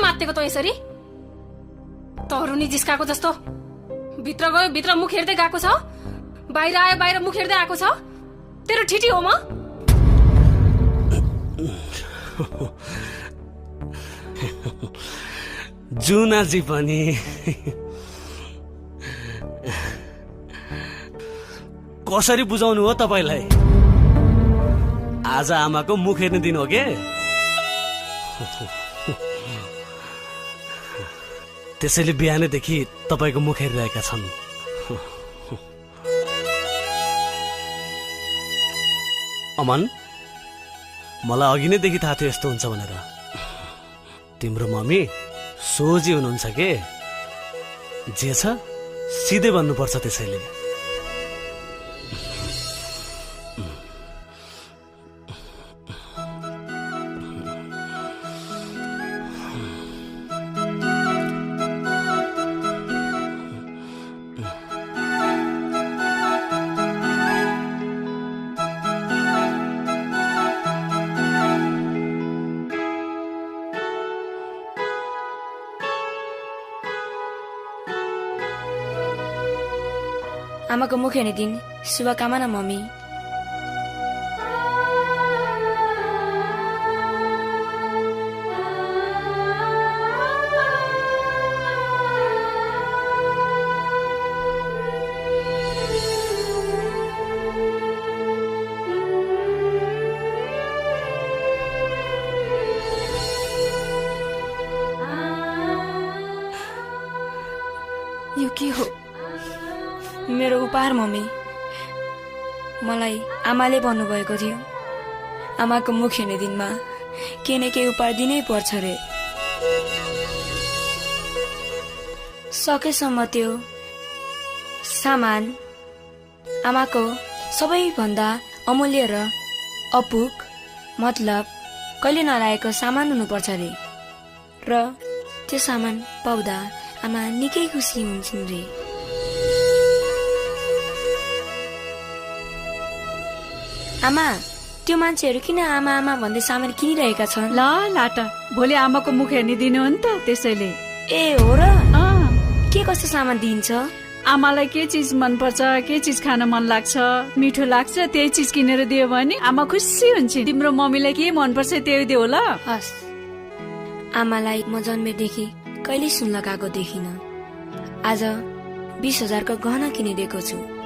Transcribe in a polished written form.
मात्तेको त यसरी? तरुनी जिस्काको जस्तो भित्र गयो, भित्र मुख हेर्दै गएको छ, बाहिर आयो, बाहिर मुख हेर्दै आएको छ। तेरो ठिटी हो म? जुनाजी पनि कसरी बुझाउनु हो तपाईलाई? आज आमाको मुख हेर्ने दिन हो के? त्यसैले बिहानैदेखि तपाईको मुख हेरिरहेका छन्। अमन, मलाई अघि नैदेखि थाहा थियो यस्तो हुन्छ भनेर। तिम्रो मम्मी सोझी हुनुहुन्छ के? जे छ सिधै भन्नुपर्छ। त्यसैले आमाको मुख हेर्ने दिन शुभकामना मम्मी। यो के हो? मेरो उपहार मम्मी। मलाई आमाले भन्नुभएको थियो आमाको मुख हेर्ने दिनमा के न के उपहार दिनै पर्छ रे। सकेसम्म त्यो सामान आमाको सबैभन्दा अमूल्य र अपुग मतलब कहिले नलागेको सामान हुनुपर्छ रे, र त्यो सामान पाउँदा आमा निकै खुसी हुन्छन् रे। आमा, त्यो मान्छेहरू किन आमा आमा भन्दै सामान किनिरहेका छन्? ल लाटा, भोलि आमाको मुख हेर्ने दिन हो नि त, त्यसैले। ए हो र? के कस्तो सामान दिन्छ? आमालाई के चिज मनपर्छ, के चिज खान मन लाग्छ, मिठो लाग्छ, त्यही चिज किनेर दियो भने आमा खुसी हुन्छ। तिम्रो मम्मीलाई के मनपर्छ त्यही दियो ल। हस्। आमालाई म जन्मेदेखि कहिले सुन लगाएको देखिन। आज 20,000 को गहना किनिदिएको छु।